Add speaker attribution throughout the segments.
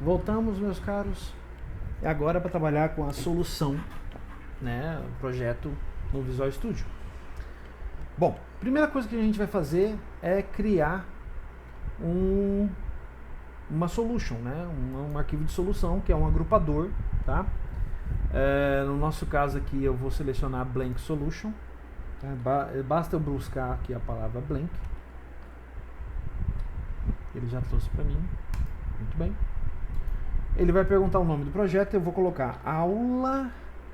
Speaker 1: Voltamos, meus caros, agora para trabalhar com a solução, né, o projeto no Visual Studio. Bom, primeira coisa que a gente vai fazer é criar uma solution, né, um arquivo de solução, que é um agrupador, tá? No nosso caso aqui eu vou selecionar blank solution, tá? Basta eu buscar aqui a palavra blank, ele já trouxe para mim, muito bem. Ele vai perguntar o nome do projeto, eu vou colocar aula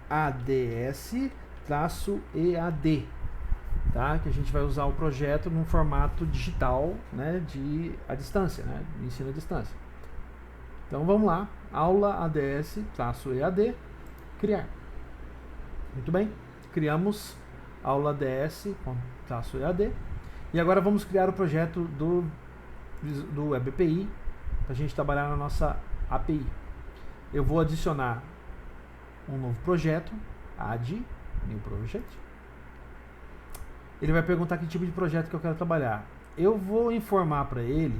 Speaker 1: ADS-EAD, tá? Que a gente vai usar o projeto num formato digital, né, à distância, né, de ensino à distância. Então vamos lá, aula ADS-EAD, criar. Muito bem, criamos aula ADS-EAD e agora vamos criar o projeto do Web API para a gente trabalhar na nossa API. Eu vou adicionar um novo projeto, add new project. Ele vai perguntar que tipo de projeto que eu quero trabalhar. Eu vou informar para ele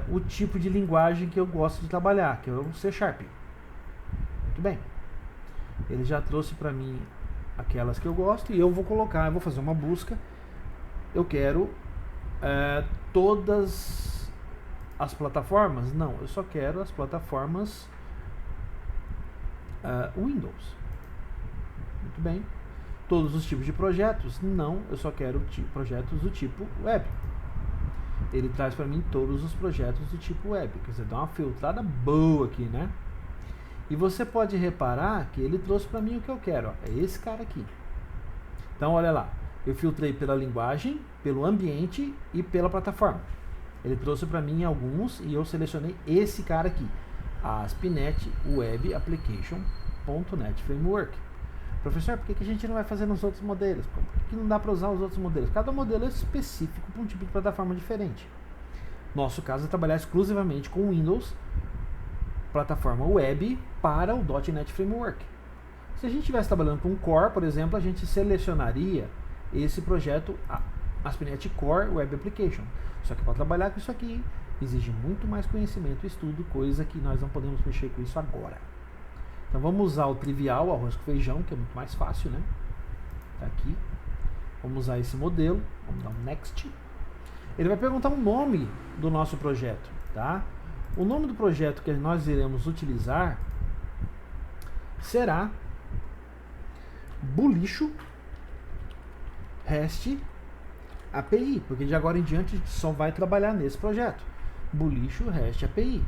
Speaker 1: o tipo de linguagem que eu gosto de trabalhar, que é o C#. Muito bem. Ele já trouxe para mim aquelas que eu gosto e eu vou colocar, eu vou fazer uma busca. Eu quero todas as plataformas? Não, eu só quero as plataformas Windows. Muito bem. Todos os tipos de projetos? Não, eu só quero projetos do tipo web. Ele traz para mim todos os projetos do tipo web. Quer dizer, dá uma filtrada boa aqui, né? E você pode reparar que ele trouxe para mim o que eu quero. Ó, é esse cara aqui. Então, olha lá. Eu filtrei pela linguagem, pelo ambiente e pela plataforma. Ele trouxe para mim alguns e eu selecionei esse cara aqui, ASP.NET Web Application.NET Framework. Professor, por que a gente não vai fazer nos outros modelos? Por que não dá para usar os outros modelos? Cada modelo é específico para um tipo de plataforma diferente. Nosso caso é trabalhar exclusivamente com Windows, plataforma web para o .NET Framework. Se a gente estivesse trabalhando com Core, por exemplo, a gente selecionaria esse projeto ASP.NET Core Web Application. Só que para trabalhar com isso aqui, exige muito mais conhecimento e estudo, coisa que nós não podemos mexer com isso agora. Então vamos usar o trivial, arroz com feijão, que é muito mais fácil, né? Tá aqui. Vamos usar esse modelo, vamos dar um Next. Ele vai perguntar o nome do nosso projeto, tá? O nome do projeto que nós iremos utilizar será Bulixo REST API, porque de agora em diante a gente só vai trabalhar nesse projeto. Bulixo REST API.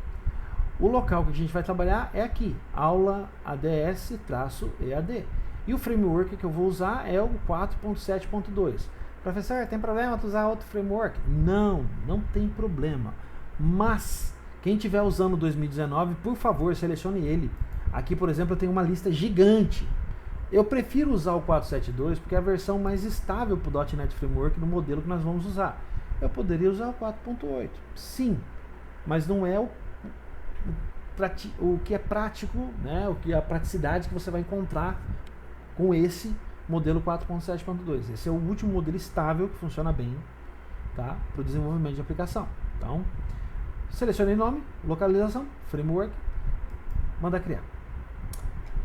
Speaker 1: O local que a gente vai trabalhar é aqui, aula ADS-EAD. E o framework que eu vou usar é o 4.7.2. Professor, tem problema tu usar outro framework? Não, não tem problema. Mas, quem estiver usando o 2019, por favor, selecione ele. Aqui, por exemplo, eu tenho uma lista gigante. Eu prefiro usar o 4.7.2 porque é a versão mais estável para o .NET Framework no modelo que nós vamos usar. Eu poderia usar o 4.8, sim, mas não é o que é prático, né? O que é a praticidade que você vai encontrar com esse modelo 4.7.2. Esse é o último modelo estável que funciona bem, tá? Para o desenvolvimento de aplicação. Então, selecione nome, localização, framework, manda criar.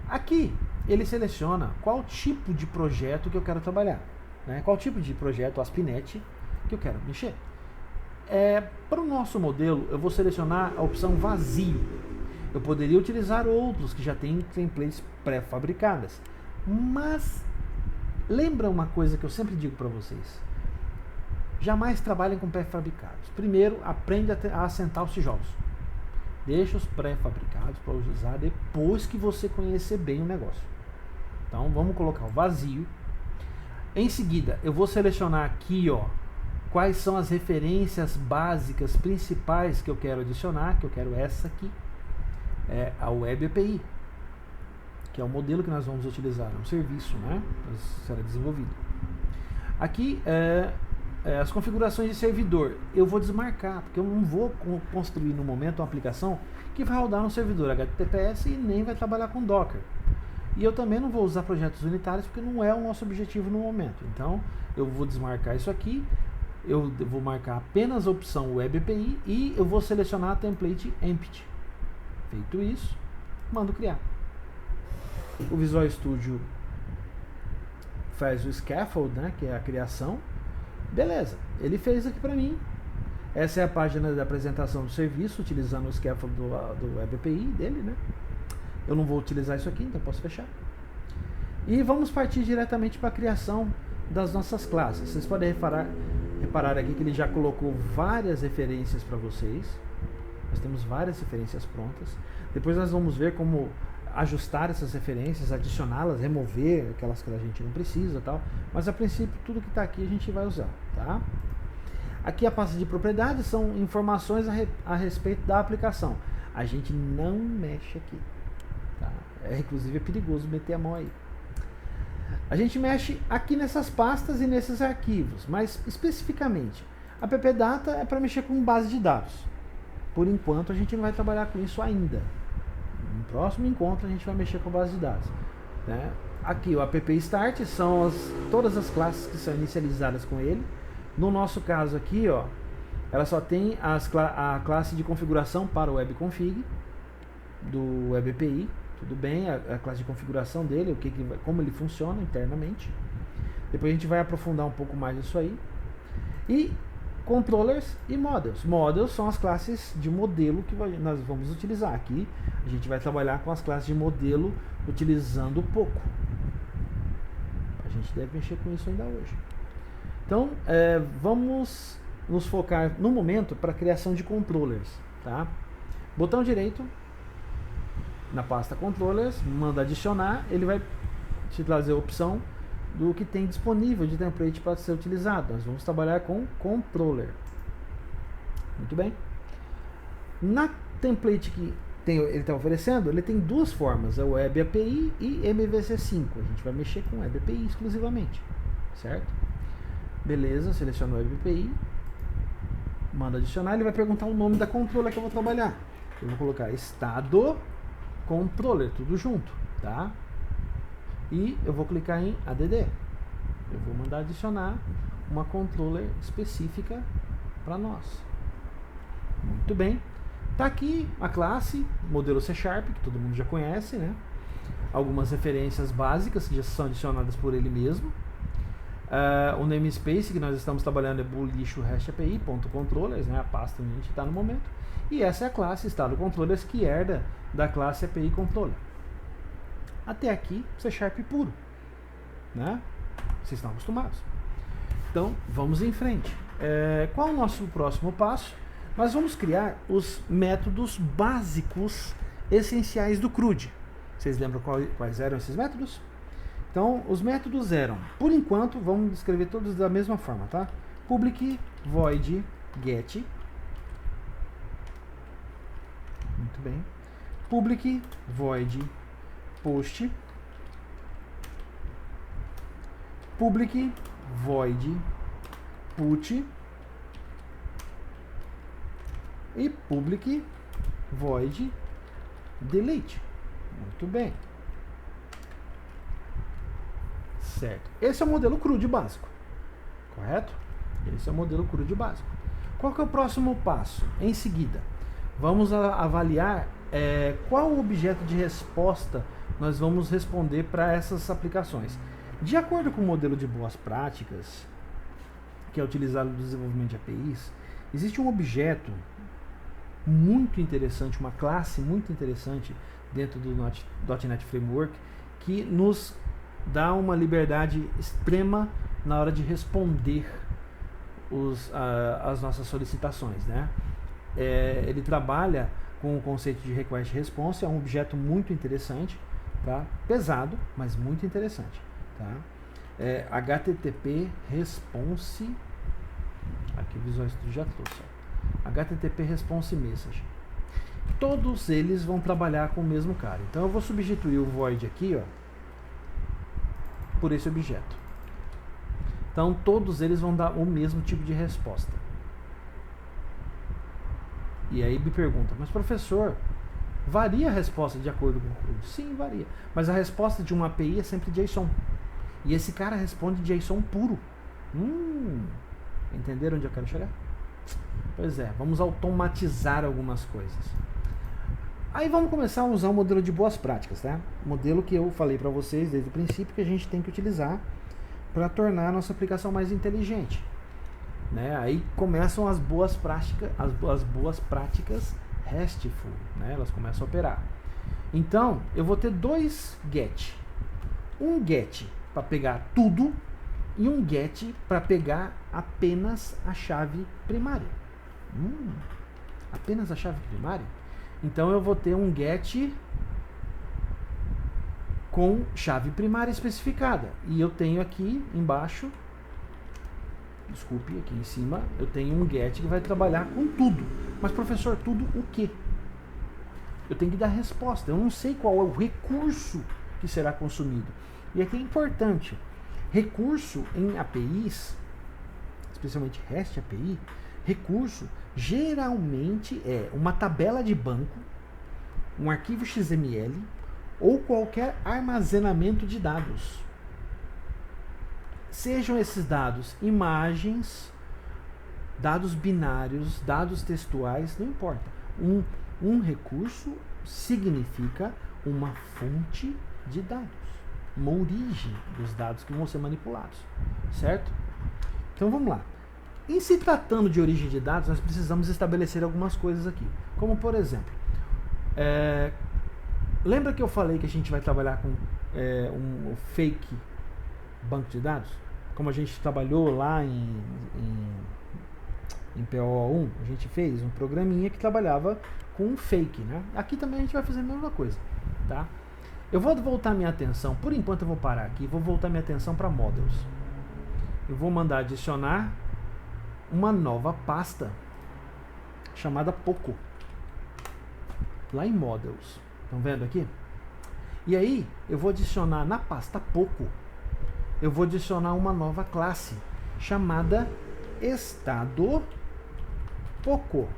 Speaker 1: Aqui ele seleciona qual tipo de projeto que eu quero trabalhar, né? Qual tipo de projeto ASP.NET que eu quero mexer. Para o nosso modelo, eu vou selecionar a opção vazio. Eu poderia utilizar outros que já têm templates pré-fabricadas, mas lembra uma coisa que eu sempre digo para vocês: jamais trabalhem com pré-fabricados. Primeiro, aprenda a assentar os tijolos. Deixa os pré-fabricados para usar depois que você conhecer bem o negócio. Então vamos colocar o vazio. Em seguida, eu vou selecionar aqui, ó, quais são as referências básicas principais que eu quero adicionar, que eu quero essa aqui, a Web API, que é o modelo que nós vamos utilizar, é um serviço, né, será desenvolvido. Aqui as configurações de servidor, eu vou desmarcar, porque eu não vou construir no momento uma aplicação que vai rodar no servidor HTTPS e nem vai trabalhar com Docker. E eu também não vou usar projetos unitários, porque não é o nosso objetivo no momento. Então, eu vou desmarcar isso aqui. eu vou marcar apenas a opção Web API e eu vou selecionar a template empty. Feito isso, mando criar. O Visual Studio faz o scaffold, né, que é a criação. Beleza, ele fez aqui para mim. Essa é a página da apresentação do serviço, utilizando o scaffold do Web API dele, né? Eu não vou utilizar isso aqui, então posso fechar. E vamos partir diretamente para a criação das nossas classes. Vocês podem reparar aqui que ele já colocou várias referências para vocês. Nós temos várias referências prontas. Depois nós vamos ver como ajustar essas referências, adicioná-las, remover aquelas que a gente não precisa, tal. Mas a princípio tudo que está aqui a gente vai usar, tá? Aqui a pasta de propriedades são informações a respeito da aplicação. A gente não mexe aqui, tá? Inclusive é perigoso meter a mão aí. A gente mexe aqui nessas pastas e nesses arquivos, mas especificamente a ppdata é para mexer com base de dados. Por enquanto a gente não vai trabalhar com isso ainda. No próximo encontro a gente vai mexer com base de dados, né? Aqui o app-start são todas as classes que são inicializadas com ele. No nosso caso aqui, ó, ela só tem a classe de configuração para o webconfig do Web API. Tudo bem, a classe de configuração dele, como ele funciona internamente. Depois a gente vai aprofundar um pouco mais isso aí. E controllers e models. Models são as classes de modelo que nós vamos utilizar. Aqui a gente vai trabalhar com as classes de modelo utilizando pouco. A gente deve mexer com isso ainda hoje. Então, vamos nos focar no momento para a criação de controllers, tá? Botão direito na pasta controllers, manda adicionar, ele vai te trazer a opção do que tem disponível de template para ser utilizado. Nós vamos trabalhar com controller. Muito bem. Na template que ele está oferecendo, ele tem duas formas, é o Web API e MVC5. A gente vai mexer com Web API exclusivamente, certo? Beleza, seleciona o Web API, manda adicionar, ele vai perguntar o nome da controller que eu vou trabalhar. Eu vou colocar estado controller, tudo junto, tá? E eu vou clicar em ADD. Eu vou mandar adicionar uma controller específica para nós. Muito bem. Tá aqui a classe, modelo C#, que todo mundo já conhece, né? Algumas referências básicas que já são adicionadas por ele mesmo. O namespace que nós estamos trabalhando é boolixo hash-api.controllers, né? A pasta onde a gente está no momento. E essa é a classe estado controllers que herda da classe API controller. Até aqui, C# puro, né? Vocês estão acostumados. Então, vamos em frente. Qual o nosso próximo passo? Nós vamos criar os métodos básicos essenciais do CRUD. Vocês lembram quais eram esses métodos? Então, os métodos eram, por enquanto, vamos escrever todos da mesma forma, tá? Public void get. Muito bem. Public void post. Public void put. E public void delete. Muito bem. Certo. Esse é o modelo CRUD básico. Correto? Esse é o modelo CRUD básico. Qual que é o próximo passo? Em seguida, vamos avaliar qual o objeto de resposta nós vamos responder para essas aplicações. De acordo com o modelo de boas práticas, que é utilizado no desenvolvimento de APIs, existe um objeto muito interessante, uma classe muito interessante dentro do .NET Framework, que nos dá uma liberdade extrema na hora de responder as nossas solicitações, né? Ele trabalha com o conceito de request response, é um objeto muito interessante, tá? Pesado, mas muito interessante, tá? HTTP response, aqui o Visual Studio já trouxe, ó. HTTP response message. Todos eles vão trabalhar com o mesmo cara. Então eu vou substituir o void aqui, ó, por esse objeto. Então todos eles vão dar o mesmo tipo de resposta. E aí me pergunta, mas professor, varia a resposta de acordo com o CRUD? Sim, varia. Mas a resposta de uma API é sempre JSON. E esse cara responde JSON puro. Entenderam onde eu quero chegar? Pois é, vamos automatizar algumas coisas. Aí vamos começar a usar o modelo de boas práticas, tá? Modelo que eu falei para vocês desde o princípio que a gente tem que utilizar para tornar a nossa aplicação mais inteligente, né? Aí começam as boas práticas, as boas práticas RESTful, né? Elas começam a operar. Então, eu vou ter dois GET. Um GET para pegar tudo e um GET para pegar apenas a chave primária. Apenas a chave primária? Então eu vou ter um GET com chave primária especificada. E eu tenho aqui embaixo, desculpe, aqui em cima, eu tenho um GET que vai trabalhar com tudo. Mas professor, tudo o quê? Eu tenho que dar resposta. Eu não sei qual é o recurso que será consumido. E aqui é importante. Recurso em APIs, especialmente REST API, recurso geralmente é uma tabela de banco, um arquivo XML ou qualquer armazenamento de dados. Sejam esses dados imagens, dados binários, dados textuais, não importa. Um recurso significa uma fonte de dados, uma origem dos dados que vão ser manipulados, certo? Então vamos lá. Em se tratando de origem de dados, nós precisamos estabelecer algumas coisas aqui. Como por exemplo, lembra que eu falei que a gente vai trabalhar com um fake banco de dados? Como a gente trabalhou lá em PO1, a gente fez um programinha que trabalhava com um fake, né? Aqui também a gente vai fazer a mesma coisa, tá? Eu vou voltar minha atenção, por enquanto eu vou parar aqui, vou voltar minha atenção para models. Eu vou mandar adicionar uma nova pasta chamada Poco, lá em models. Estão vendo aqui? E aí eu vou adicionar na pasta Poco, eu vou adicionar uma nova classe chamada estado Poco.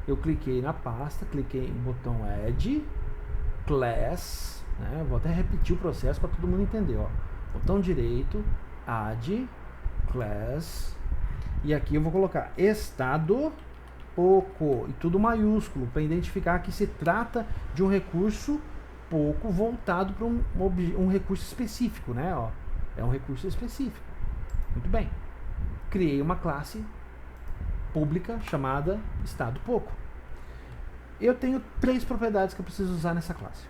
Speaker 1: Eu cliquei na pasta, cliquei no botão Add Class, né? Vou até repetir o processo para todo mundo entender, ó. Botão direito, Add Class, e aqui eu vou colocar estado Poco, e tudo maiúsculo, para identificar que se trata de um recurso Poco voltado para um recurso específico, né? Ó, é um recurso específico. Muito bem. Criei uma classe pública chamada estado Poco. Eu tenho três propriedades que eu preciso usar nessa classe: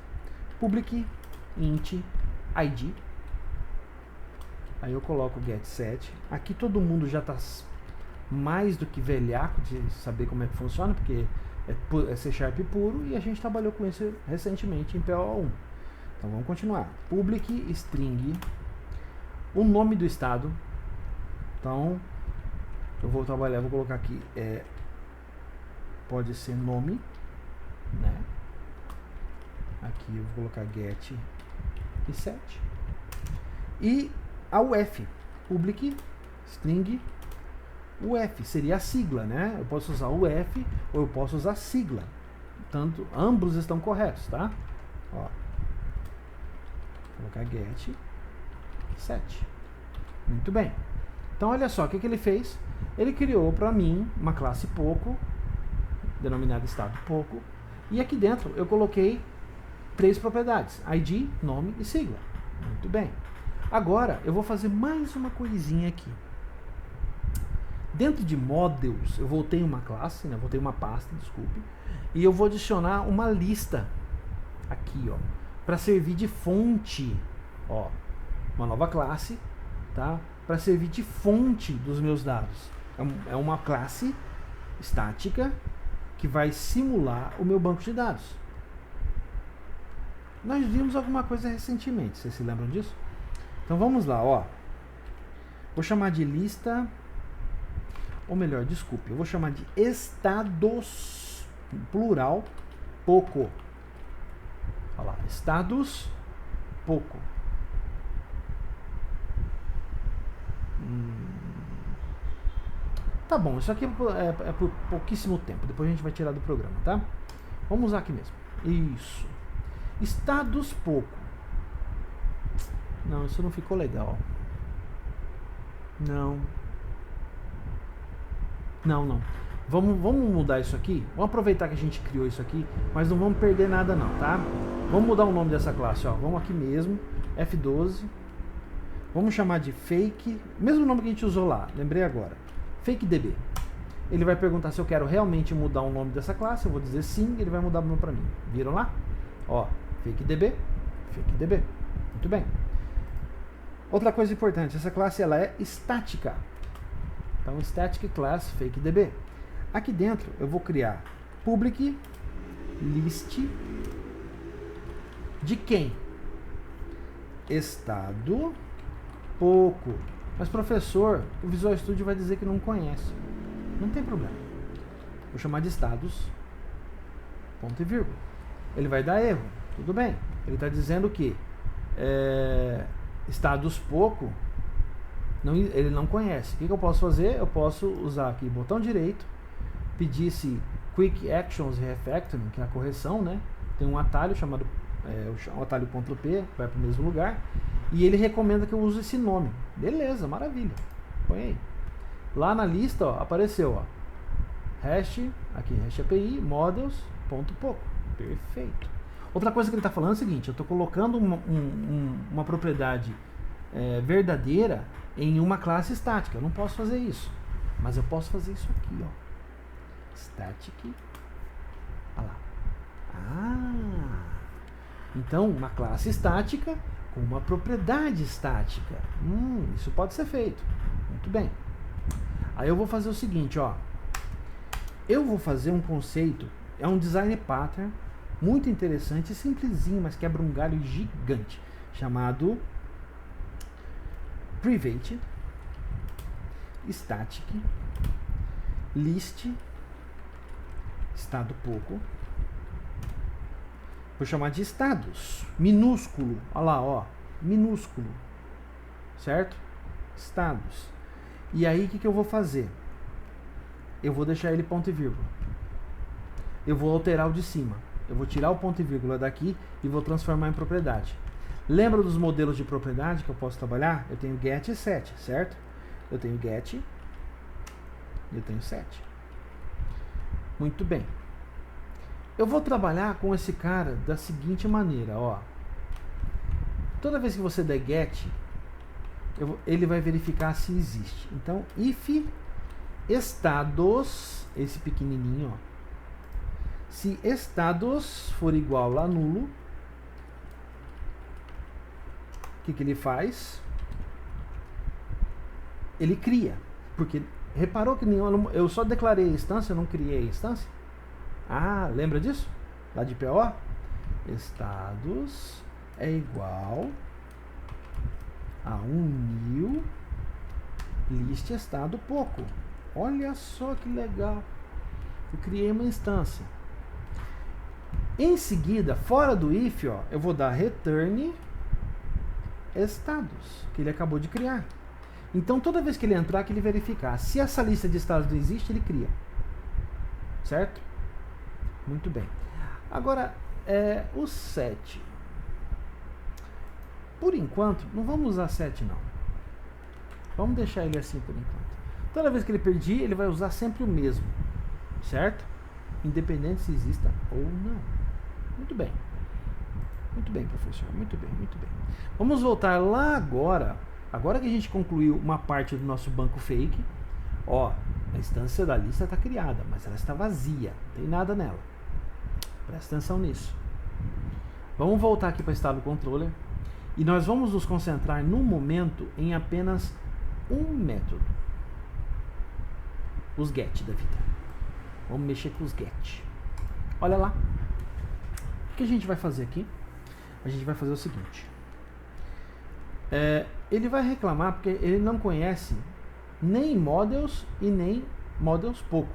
Speaker 1: public, int, id. Aí eu coloco getSet. Aqui todo mundo já está mais do que velhaco de saber como é que funciona, porque é C# puro e a gente trabalhou com isso recentemente em PO1. Então vamos continuar. Public string, o nome do estado. Então eu vou trabalhar, vou colocar aqui, pode ser nome, né? Aqui eu vou colocar get e set. E a UF, public string UF, seria a sigla, né? Eu posso usar UF ou eu posso usar sigla. Tanto, ambos estão corretos, tá? Ó. Vou colocar get set. Muito bem. Então olha só o que ele fez. Ele criou para mim uma classe Poco, denominada estado Poco, e aqui dentro eu coloquei três propriedades: ID, nome e sigla. Muito bem. Agora eu vou fazer mais uma coisinha aqui. Dentro de models, eu voltei uma classe, né? Voltei uma pasta, desculpe, e eu vou adicionar uma lista aqui, ó, para servir de fonte, ó, uma nova classe, tá? Para servir de fonte dos meus dados. É uma classe estática que vai simular o meu banco de dados. Nós vimos alguma coisa recentemente, vocês se lembram disso? Então vamos lá, ó. Vou chamar de lista, ou melhor, desculpe, eu vou chamar de estados, plural, Poco. Olha lá, estados Poco. Tá bom, isso aqui é por pouquíssimo tempo, depois a gente vai tirar do programa, tá? Vamos usar aqui mesmo. Isso. Estados Poco. Não, isso não ficou legal. Não. Não. Vamos mudar isso aqui. Vamos aproveitar que a gente criou isso aqui, mas não vamos perder nada não, tá? Vamos mudar o nome dessa classe, ó. Vamos aqui mesmo, F12. Vamos chamar de fake, mesmo nome que a gente usou lá, lembrei agora. FakeDB. Ele vai perguntar se eu quero realmente mudar o nome dessa classe, eu vou dizer sim, ele vai mudar o nome para mim. Viram lá? Ó, FakeDB. Muito bem. Outra coisa importante, essa classe ela é estática. Então, static class FakeDB. Aqui dentro eu vou criar public list de quem? Estado pouco. Mas professor, o Visual Studio vai dizer que não conhece. Não tem problema. Vou chamar de estados, ponto e vírgula. Ele vai dar erro. Tudo bem. Ele está dizendo que estados pouco, ele não conhece. O que eu posso fazer? Eu posso usar aqui botão direito, pedir esse Quick Actions Refactoring, que é a correção, né? Tem um atalho chamado o atalho Ctrl+P, vai para o mesmo lugar. E ele recomenda que eu use esse nome. Beleza, maravilha. Põe aí. Lá na lista, ó, apareceu, ó, hash API, models.poco. Perfeito. Outra coisa que ele está falando é o seguinte, eu estou colocando uma propriedade verdadeira em uma classe estática. Eu não posso fazer isso. Mas eu posso fazer isso aqui, ó. Static. Olha lá. Então, uma classe estática com uma propriedade estática. Isso pode ser feito. Muito bem. Aí eu vou fazer o seguinte, ó. Eu vou fazer um conceito, é um design pattern muito interessante, simplesinho, mas quebra um galho gigante, chamado private static list estado pouco. Vou chamar de estados, minúsculo, olha lá, ó, minúsculo, certo? Estados. E aí o que eu vou fazer? Eu vou deixar ele ponto e vírgula. Eu vou alterar o de cima. Eu vou tirar o ponto e vírgula daqui e vou transformar em propriedade. Lembra dos modelos de propriedade que eu posso trabalhar? Eu tenho get e set, certo? Eu tenho get e eu tenho set. Muito bem. Eu vou trabalhar com esse cara da seguinte maneira, ó. Toda vez que você der get, ele vai verificar se existe. Então, if estados, esse pequenininho, ó. Se estados for igual a nulo, o que ele faz? Ele cria. Porque reparou que eu só declarei a instância, eu não criei a instância? Ah, lembra disso? Lá de PO? Estados é igual a new list estado pouco. Olha só que legal. Eu criei uma instância. Em seguida, fora do if, ó, eu vou dar return estados, que ele acabou de criar. Então, toda vez que ele entrar, que ele verificar. Se essa lista de estados não existe, ele cria. Certo? Muito bem. Agora, o set. Por enquanto, não vamos usar set, não. Vamos deixar ele assim por enquanto. Toda vez que ele pedir, ele vai usar sempre o mesmo. Certo? Independente se exista ou não. Muito bem. Muito bem, professor. Muito bem, muito bem. Vamos voltar lá agora. Agora que a gente concluiu uma parte do nosso banco fake. Ó, a instância da lista está criada, mas ela está vazia. Não tem nada nela. Presta atenção nisso. Vamos voltar aqui para o estado controller. E nós vamos nos concentrar no momento em apenas um método. Os get da vida. Vamos mexer com os get. Olha lá. O que a gente vai fazer aqui? A gente vai fazer o seguinte. Ele vai reclamar porque ele não conhece nem models e nem models pouco.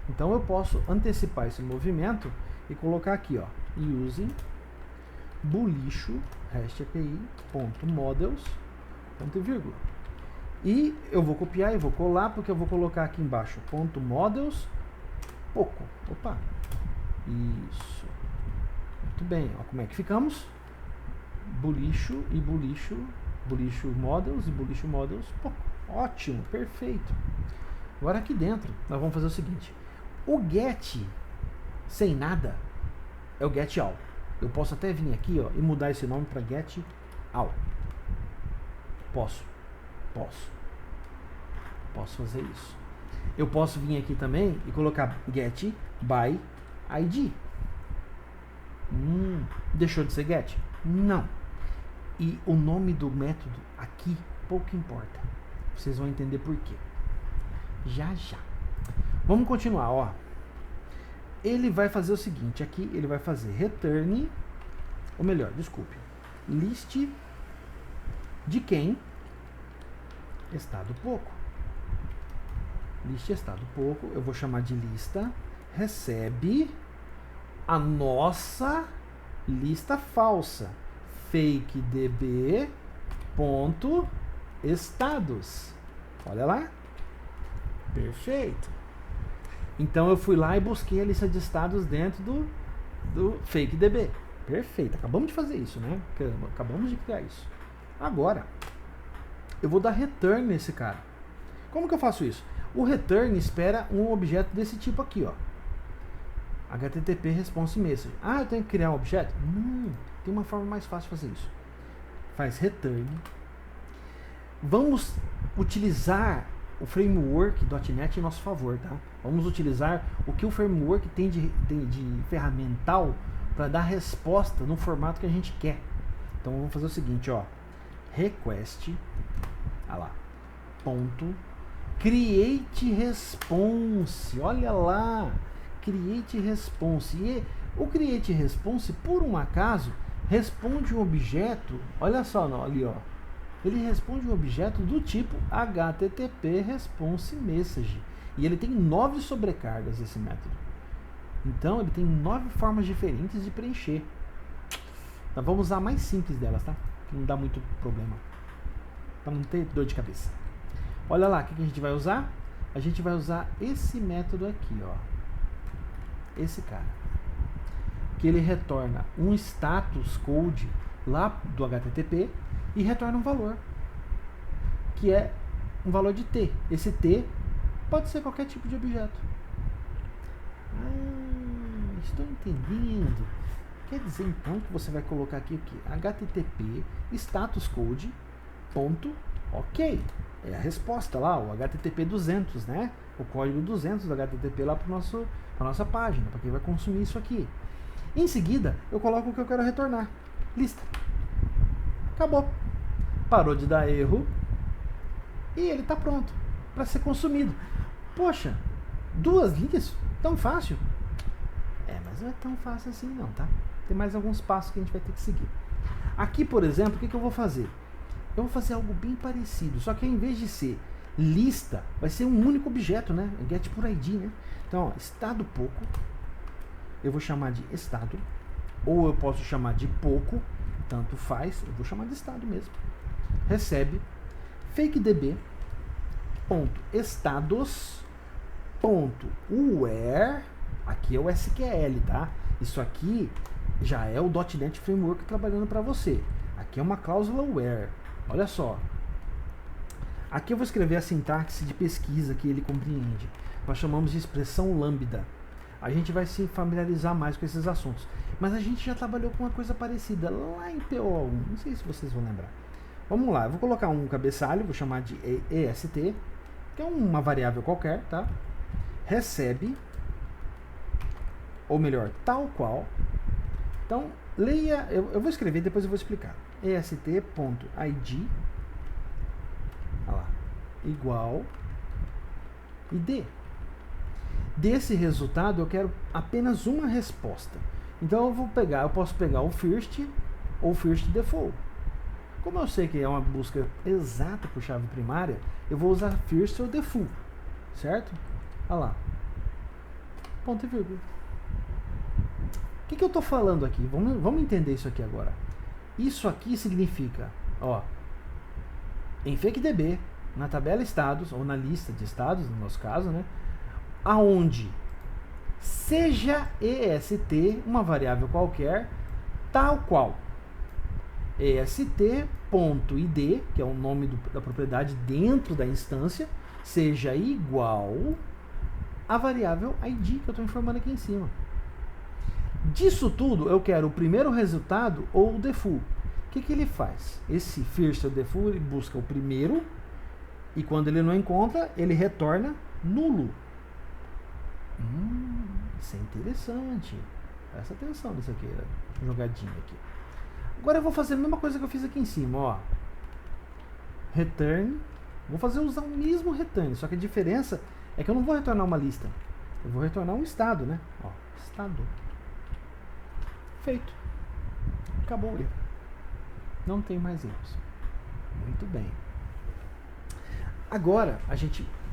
Speaker 1: Então eu posso antecipar esse movimento e colocar aqui, ó, using boolixo REST-API.models, ponto e vírgula. E eu vou copiar e vou colar, porque eu vou colocar aqui embaixo ponto .models pouco. Opa. Isso. Muito bem. Ó, como é que ficamos? Boolixo e boolixo models e boolixo models pouco. Ótimo, perfeito. Agora aqui dentro, nós vamos fazer o seguinte. O get sem nada é o get all. Eu posso até vir aqui, ó, e mudar esse nome para get all. Posso fazer isso. Eu posso vir aqui também e colocar get by id. Deixou de ser get? Não. E o nome do método aqui pouco importa. Vocês vão entender por quê. Já. Vamos continuar, ó. Ele vai fazer o seguinte, aqui ele vai fazer return, ou melhor, desculpe, list de quem? Estado pouco. List estado pouco, eu vou chamar de lista, recebe a nossa lista falsa, fakedb.estados. Olha lá. Perfeito. Então eu fui lá e busquei a lista de estados dentro do fakedb. Perfeito. Acabamos de fazer isso, né? Acabamos de criar isso. Agora, eu vou dar return nesse cara. Como que eu faço isso? O return espera um objeto desse tipo aqui, ó. HTTP response message. Ah, eu tenho que criar um objeto? Não, tem uma forma mais fácil de fazer isso. Faz return. Vamos utilizar o framework .NET em nosso favor, tá? Vamos utilizar o que o framework tem de ferramental para dar resposta no formato que a gente quer. Então vamos fazer o seguinte, ó. Request, olha lá, ponto, create response, olha lá, create response. E o create response, por um acaso, responde um objeto, olha só, ali, ó. Ele responde um objeto do tipo HTTP response message. E ele tem 9 sobrecargas, esse método. Então, ele tem 9 formas diferentes de preencher. Nós vamos usar a mais simples delas, tá? Que não dá muito problema. Para não ter dor de cabeça. Olha lá, o que a gente vai usar? A gente vai usar esse método aqui, ó. Esse cara. Que ele retorna um status code lá do HTTP e retorna um valor, que é um valor de T. Esse T pode ser qualquer tipo de objeto. Estou entendendo. Quer dizer então que você vai colocar aqui o que? HTTP status code ponto ok. É a resposta lá, o HTTP 200, né? O código 200 do HTTP lá para nossa página, para quem vai consumir isso aqui. Em seguida, eu coloco o que eu quero retornar. Lista. Acabou. Parou de dar erro e ele está pronto para ser consumido. Poxa, 2 linhas? Tão fácil? Mas não é tão fácil assim não, tá? Tem mais alguns passos que a gente vai ter que seguir. Aqui, por exemplo, o que eu vou fazer? Eu vou fazer algo bem parecido, só que ao invés de ser lista, vai ser um único objeto, né? Get por ID, né? Então, ó, estado pouco, eu vou chamar de estado, ou eu posso chamar de pouco, tanto faz, eu vou chamar de estado mesmo. Recebe fakedb.estados.where, aqui é o SQL, tá? Isso aqui já é o .NET Framework trabalhando para você. Aqui é uma cláusula where. Olha só. Aqui eu vou escrever a sintaxe de pesquisa que ele compreende. Nós chamamos de expressão lambda. A gente vai se familiarizar mais com esses assuntos. Mas a gente já trabalhou com uma coisa parecida lá em PO1. Não sei se vocês vão lembrar. Vamos lá, eu vou colocar um cabeçalho, vou chamar de EST, que é uma variável qualquer, tá? Recebe, ou melhor, tal qual. Então, leia, eu vou escrever, depois eu vou explicar. est.id, olha lá, igual id. Desse resultado eu quero apenas uma resposta. Então eu posso pegar o first ou first default. Como eu sei que é uma busca exata por chave primária, eu vou usar first ou default, certo? Olha lá, ponto e vírgula. O que eu estou falando aqui? Vamos entender isso aqui agora. Isso aqui significa, ó, em fakedb, na tabela estados, ou na lista de estados, no nosso caso, né? Aonde seja est uma variável qualquer, tal qual est.id, que é o nome da propriedade dentro da instância, seja igual à variável ID que eu estou informando aqui em cima. Disso tudo, eu quero o primeiro resultado ou o default. O que ele faz? Esse first ou default, ele busca o primeiro e quando ele não encontra, ele retorna nulo. Isso é interessante. Presta atenção nisso aqui, jogadinha aqui. Agora eu vou fazer a mesma coisa que eu fiz aqui em cima, ó. Return. Vou usar o mesmo return, só que a diferença é que eu não vou retornar uma lista. Eu vou retornar um estado, né? Ó, estado. Feito. Acabou o erro. Não tem mais erros. Muito bem. Agora,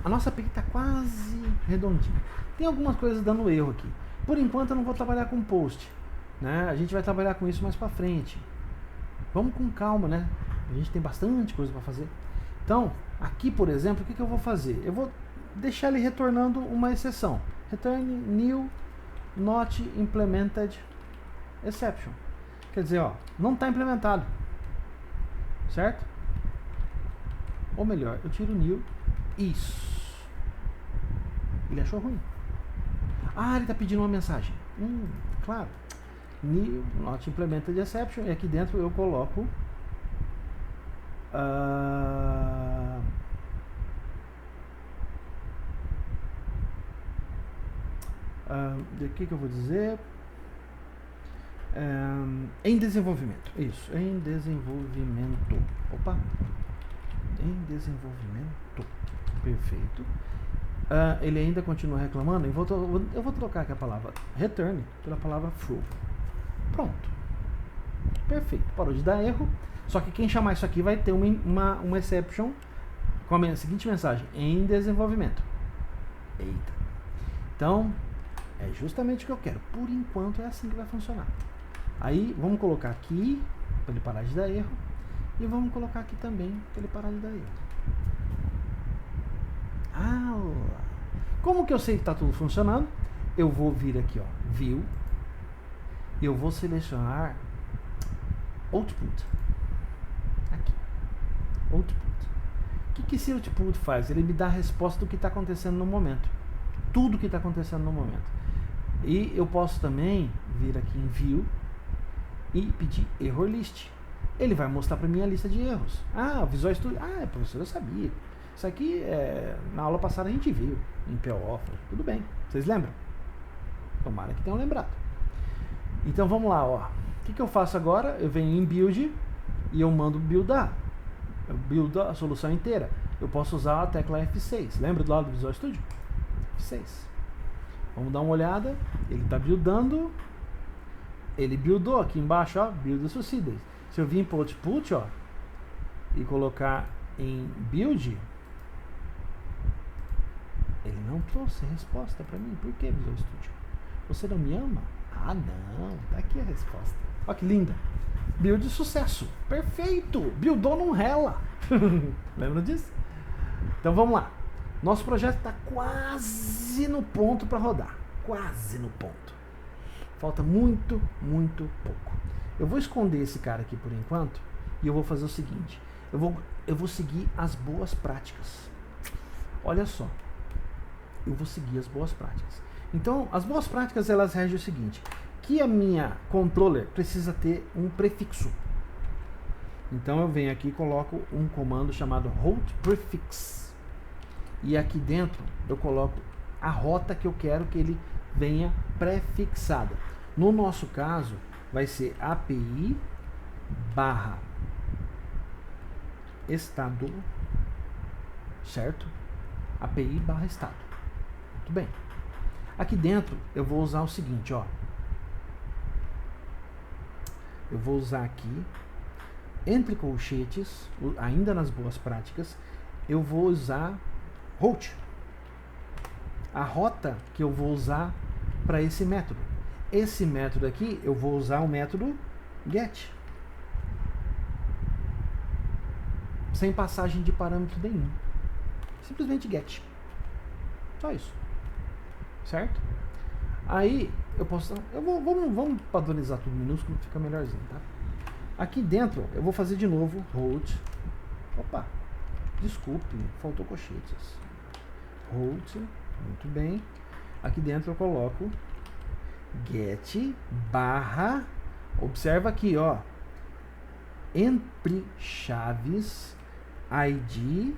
Speaker 1: a nossa API está quase redondinha. Tem algumas coisas dando erro aqui. Por enquanto eu não vou trabalhar com post, né? A gente vai trabalhar com isso mais para frente. Vamos com calma, né? A gente tem bastante coisa para fazer. Então, aqui, por exemplo, o que eu vou fazer? Eu vou deixar ele retornando uma exceção. Return new not implemented exception. Quer dizer, ó, não está implementado. Certo? Ou melhor, eu tiro new. Isso. Ele achou ruim. Ah, ele está pedindo uma mensagem. Claro. New not implemented exception. E aqui dentro eu coloco o que eu vou dizer? Em desenvolvimento. Isso, em desenvolvimento. Opa! Em desenvolvimento. Perfeito. Ele ainda continua reclamando. Eu vou trocar aqui a palavra return pela palavra true. Pronto. Perfeito. Parou de dar erro. Só que quem chamar isso aqui vai ter uma exception com a seguinte mensagem: em desenvolvimento. Eita. Então, é justamente o que eu quero. Por enquanto é assim que vai funcionar. Aí, vamos colocar aqui, para ele parar de dar erro. E vamos colocar aqui também, para ele parar de dar erro. Como que eu sei que está tudo funcionando? Eu vou vir aqui, ó, View. E eu vou selecionar Output. Aqui. Output. O que esse Output faz? Ele me dá a resposta do que está acontecendo no momento. Tudo que está acontecendo no momento. E eu posso também vir aqui em View e pedir Error List. Ele vai mostrar para mim a lista de erros. Visual Studio. Professor, eu sabia. Isso aqui, na aula passada a gente viu em PO. Tudo bem. Vocês lembram? Tomara que tenham lembrado. Então vamos lá, ó. O que eu faço agora? Eu venho em Build e eu mando buildar. Eu buildo a solução inteira. Eu posso usar a tecla F6. Lembra do lado do Visual Studio? F6. Vamos dar uma olhada. Ele está buildando. Ele buildou aqui embaixo, ó. Build succeeded. Se eu vir para o Output, ó, e colocar em Build, ele não trouxe resposta para mim. Por que, Visual Studio? Você não me ama? Não. Tá aqui a resposta. Olha que linda. Build sucesso. Perfeito. Buildou não rela. Lembra disso? Então vamos lá. Nosso projeto está quase no ponto para rodar. Quase no ponto. Falta muito, muito pouco. Eu vou esconder esse cara aqui por enquanto e eu vou fazer o seguinte. Eu vou seguir as boas práticas. Olha só. Eu vou seguir as boas práticas. Então, as boas práticas, elas regem o seguinte. Que a minha controller precisa ter um prefixo. Então, eu venho aqui e coloco um comando chamado route prefix. E aqui dentro, eu coloco a rota que eu quero que ele venha prefixada. No nosso caso, vai ser API barra estado, certo? API barra estado. Muito bem. Aqui dentro eu vou usar o seguinte, ó. Eu vou usar aqui, entre colchetes, ainda nas boas práticas, eu vou usar route. A rota que eu vou usar para esse método. Esse método aqui, eu vou usar o método get. Sem passagem de parâmetro nenhum. Simplesmente get. Só isso. Certo? Aí, eu posso... Vamos padronizar tudo minúsculo, fica melhorzinho, tá? Aqui dentro, eu vou fazer de novo route. Opa! Desculpe, faltou colchetes. Route, muito bem. Aqui dentro eu coloco get barra, observa aqui, ó, entre chaves id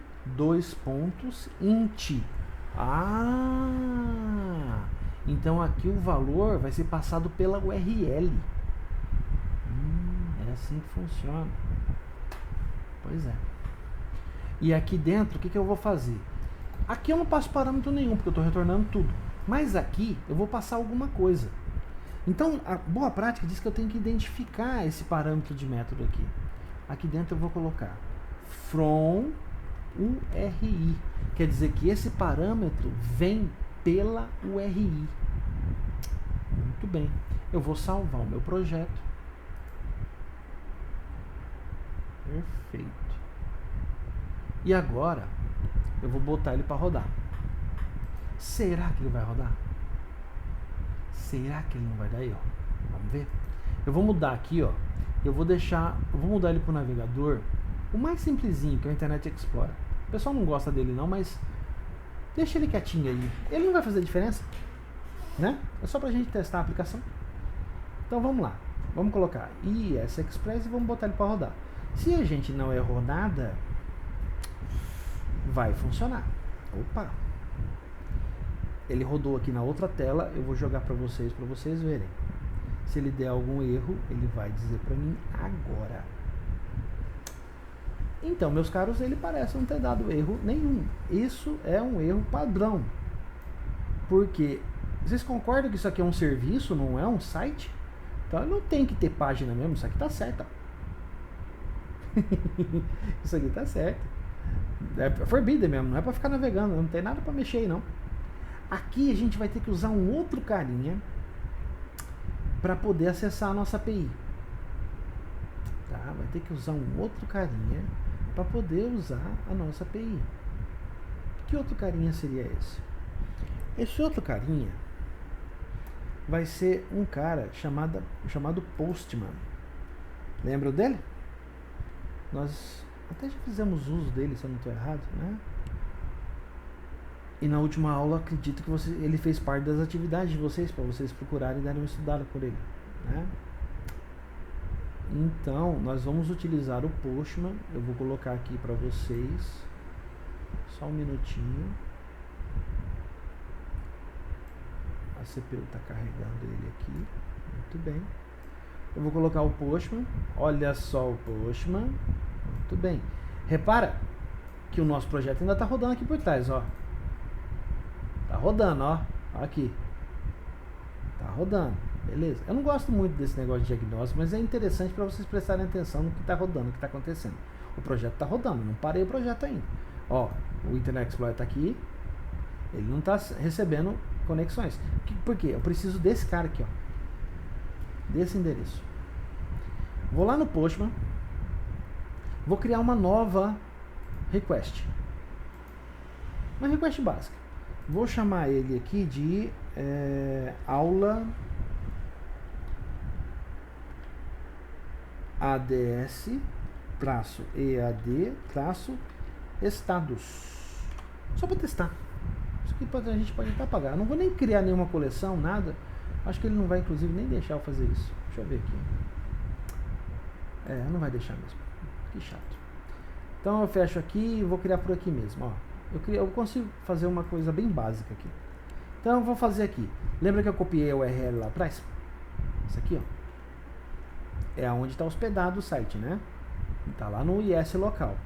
Speaker 1: int. Então aqui o valor vai ser passado pela URL. É assim que funciona. Pois é. E aqui dentro, o que eu vou fazer? Aqui eu não passo parâmetro nenhum, porque eu estou retornando tudo. Mas aqui eu vou passar alguma coisa. Então, a boa prática diz que eu tenho que identificar esse parâmetro de método aqui. Aqui dentro eu vou colocar from URI. Quer dizer que esse parâmetro vem pela URI. Muito bem. Eu vou salvar o meu projeto. Perfeito. E agora eu vou botar ele para rodar. Será que ele vai rodar? Será que ele não vai dar erro? Vamos ver. Eu vou mudar aqui, ó. Eu vou mudar ele para o navegador, o mais simplesinho, que é o Internet Explorer. O pessoal não gosta dele não, mas deixa ele quietinho aí. Ele não vai fazer diferença, né? É só pra gente testar a aplicação. Então vamos lá. Vamos colocar IS Express e vamos botar ele para rodar. Se a gente não errou nada, vai funcionar. Opa! Ele rodou aqui na outra tela, eu vou jogar para vocês verem. Se ele der algum erro, ele vai dizer para mim agora. Então, meus caros, ele parece não ter dado erro nenhum. Isso é um erro padrão. Porque vocês concordam que isso aqui é um serviço, não é um site? Então não tem que ter página mesmo, isso aqui tá certo. Isso aqui tá certo. É forbidden mesmo, não é para ficar navegando, não tem nada para mexer aí não. Aqui a gente vai ter que usar um outro carinha para poder acessar a nossa API. Tá? Vai ter que usar um outro carinha para poder usar a nossa API. Que outro carinha seria esse? Esse outro carinha vai ser um cara chamado Postman. Lembram dele? Nós até já fizemos uso dele, se eu não estou errado, né? E na última aula, acredito que ele fez parte das atividades de vocês, para vocês procurarem e darem uma estudada por ele, né? Então, nós vamos utilizar o Postman. Eu vou colocar aqui para vocês. Só um minutinho. A CPU está carregando ele aqui. Muito bem. Eu vou colocar o Postman. Olha só o Postman. Muito bem. Repara que o nosso projeto ainda está rodando aqui por trás, ó. Tá rodando, ó. Aqui. Tá rodando. Beleza. Eu não gosto muito desse negócio de diagnóstico, mas é interessante para vocês prestarem atenção no que está rodando, no que está acontecendo. O projeto está rodando, não parei o projeto ainda. Ó, o Internet Explorer está aqui. Ele não está recebendo conexões. Por quê? Eu preciso desse cara aqui, ó. Desse endereço. Vou lá no Postman. Vou criar uma nova request. Uma request básica. Vou chamar ele aqui de aula ADS-EAD-estados. Só para testar. Isso aqui a gente pode até apagar. Eu não vou nem criar nenhuma coleção, nada. Acho que ele não vai, inclusive, nem deixar eu fazer isso. Deixa eu ver aqui. Não vai deixar mesmo. Que chato. Então eu fecho aqui e vou criar por aqui mesmo, ó. Eu consigo fazer uma coisa bem básica aqui. Então eu vou fazer aqui. Lembra que eu copiei a URL lá atrás? Isso aqui, ó. É onde está hospedado o site, né? Está lá no IS local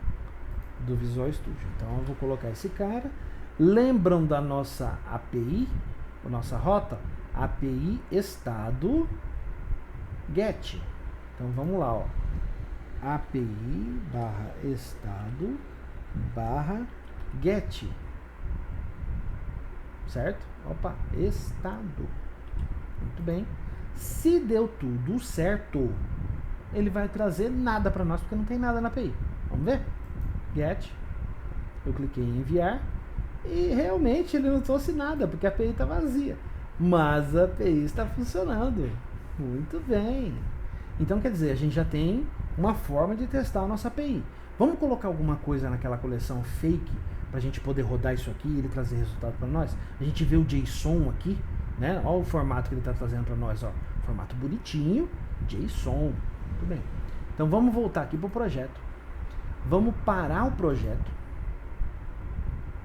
Speaker 1: do Visual Studio. Então eu vou colocar esse cara. Lembram da nossa API? A nossa rota? API estado get. Então vamos lá, ó. API barra estado barra get. Certo? Opa, estado. Muito bem. Se deu tudo certo, ele vai trazer nada para nós, porque não tem nada na API. Vamos ver? Get. Eu cliquei em enviar e realmente ele não trouxe nada, porque a API está vazia. Mas a API está funcionando. Muito bem. Então quer dizer, a gente já tem uma forma de testar a nossa API. Vamos colocar alguma coisa naquela coleção fake para a gente poder rodar isso aqui e ele trazer resultado para nós. A gente vê o JSON aqui, né? Olha o formato que ele está trazendo para nós, ó. Formato bonitinho, JSON. Muito bem. Então vamos voltar aqui para o projeto. Vamos parar o projeto.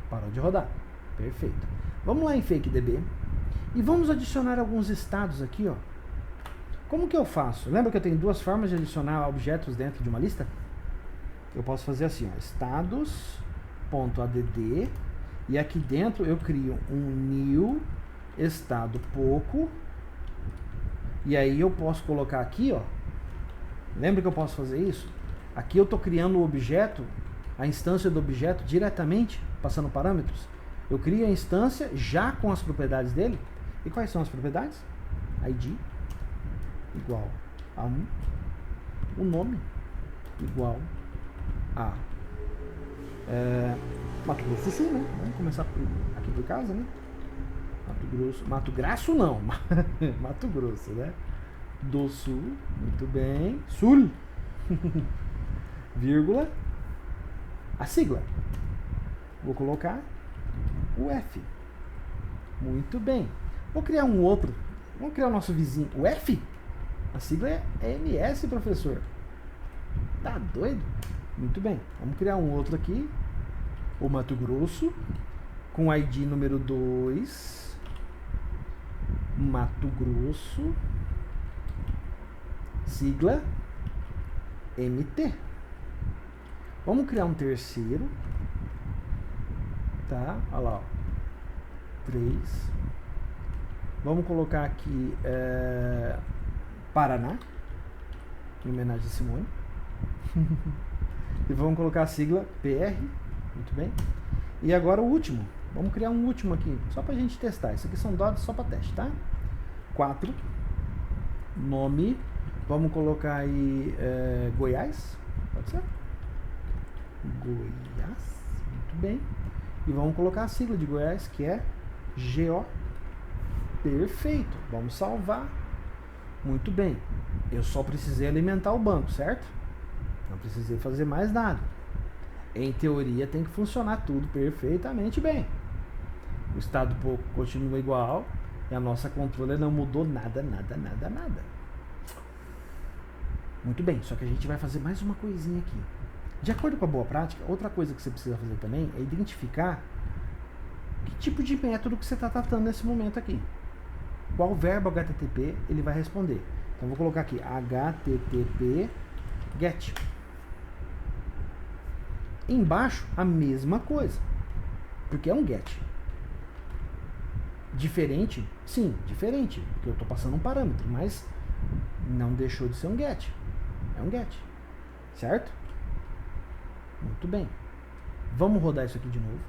Speaker 1: Parou de rodar. Perfeito. Vamos lá em FakeDB e vamos adicionar alguns estados aqui, ó. Como que eu faço? Lembra que eu tenho duas formas de adicionar objetos dentro de uma lista? Eu posso fazer assim, ó, estados.add e aqui dentro eu crio um new estado pouco e aí eu posso colocar aqui, ó. Lembra que eu posso fazer isso? Aqui eu estou criando o objeto, a instância do objeto diretamente, passando parâmetros. Eu crio a instância já com as propriedades dele. E quais são as propriedades? ID igual a 1, o nome igual a Mato Grosso do Sul, né? Vamos começar aqui por casa, né? Mato Grosso não, Mato Grosso, né? Do Sul, muito bem, Sul, vírgula, a sigla. Vou colocar o F. Muito bem. Vou criar um outro. Vamos criar o nosso vizinho. O F? A sigla é MS, professor. Tá doido? Muito bem. Vamos criar um outro aqui. O Mato Grosso. Com ID número 2. Mato Grosso. Sigla MT. Vamos criar um terceiro. Tá? Olha lá. 3. Vamos colocar aqui Paraná, em homenagem a Simone. E vamos colocar a sigla PR. Muito bem. E agora o último. Vamos criar um último aqui, só pra gente testar. Isso aqui são dados só para teste, tá? 4. Nome. Vamos colocar aí Goiás. Pode ser? Goiás. Muito bem. E vamos colocar a sigla de Goiás, que é GO. Perfeito. Vamos salvar. Muito bem. Eu só precisei alimentar o banco, certo? Não precisei fazer mais nada. Em teoria tem que funcionar tudo perfeitamente bem. O estado pouco continua igual e a nossa controller não mudou nada. Muito bem, só que a gente vai fazer mais uma coisinha aqui. De acordo com a boa prática, outra coisa que você precisa fazer também é identificar que tipo de método que você está tratando nesse momento aqui. Qual verbo HTTP ele vai responder. Então vou colocar aqui HTTP GET. Embaixo a mesma coisa, porque é um GET. Diferente? Sim, diferente, porque eu estou passando um parâmetro, mas não deixou de ser um GET. É um GET, certo? Muito bem. Vamos rodar isso aqui de novo.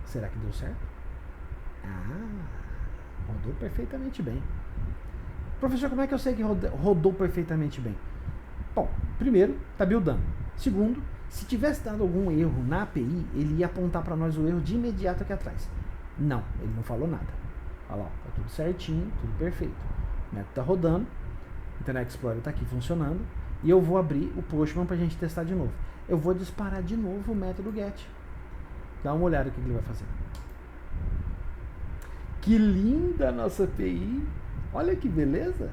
Speaker 1: Será que deu certo? Rodou perfeitamente bem. Professor, como é que eu sei que rodou perfeitamente bem? Bom, primeiro, está buildando. Segundo, se tivesse dado algum erro na API, ele ia apontar para nós o erro de imediato aqui atrás. Não, ele não falou nada. Olha lá, tá tudo certinho, tudo perfeito. O método está rodando, o Internet Explorer está aqui funcionando, e eu vou abrir o Postman para a gente testar de novo. Eu vou disparar de novo o método GET. Dá uma olhada no que ele vai fazer. Que linda a nossa API! Olha que beleza!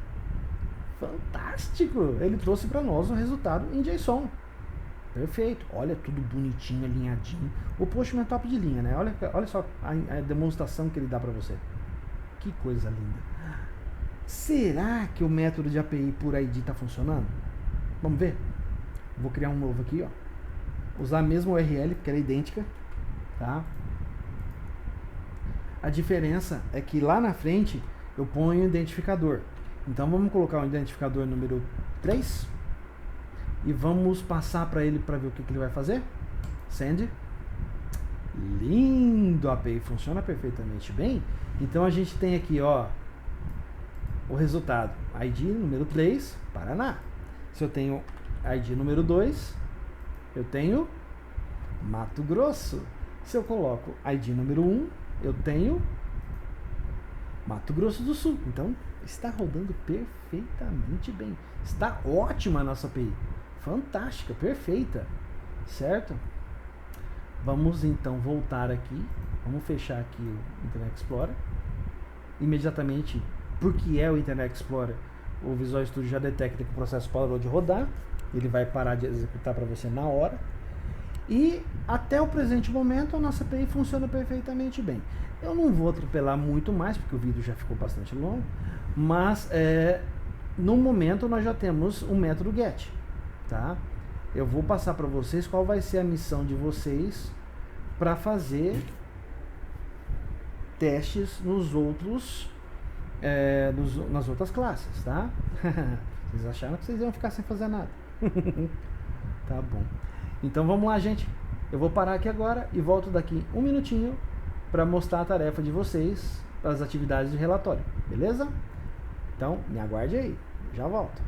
Speaker 1: Fantástico! Ele trouxe para nós um resultado em JSON. Perfeito. Olha, tudo bonitinho, alinhadinho. O Postman é top de linha, né? Olha só a demonstração que ele dá para você. Que coisa linda. Será que o método de API por ID está funcionando? Vamos ver? Vou criar um novo aqui, ó. Usar a mesma URL, porque ela é idêntica. Tá? A diferença é que lá na frente eu ponho o identificador. Então vamos colocar o identificador número 3 e vamos passar para ele para ver o que ele vai fazer. Send. Lindo! A API funciona perfeitamente bem. Então a gente tem aqui, ó, o resultado. ID número 3, Paraná. Se eu tenho ID número 2, eu tenho Mato Grosso. Se eu coloco ID número 1, eu tenho Mato Grosso do Sul. Então, está rodando perfeitamente bem. Está ótima a nossa API. Fantástica, perfeita. certo? Vamos então voltar aqui, vamos fechar aqui o Internet Explorer. Imediatamente, porque é o Internet Explorer, o Visual Studio já detecta que o processo parou de rodar, ele vai parar de executar para você na hora. E até o presente momento a nossa API funciona perfeitamente bem. Eu não vou atropelar muito mais, porque o vídeo já ficou bastante longo, mas no momento nós já temos um método GET, tá? Eu vou passar para vocês qual vai ser a missão de vocês para fazer testes nos outros, nas outras classes, tá? Vocês acharam que vocês iam ficar sem fazer nada. Tá bom. Então vamos lá, gente. Eu vou parar aqui agora e volto daqui um minutinho para mostrar a tarefa de vocês para as atividades de relatório, beleza? Então me aguarde aí, já volto.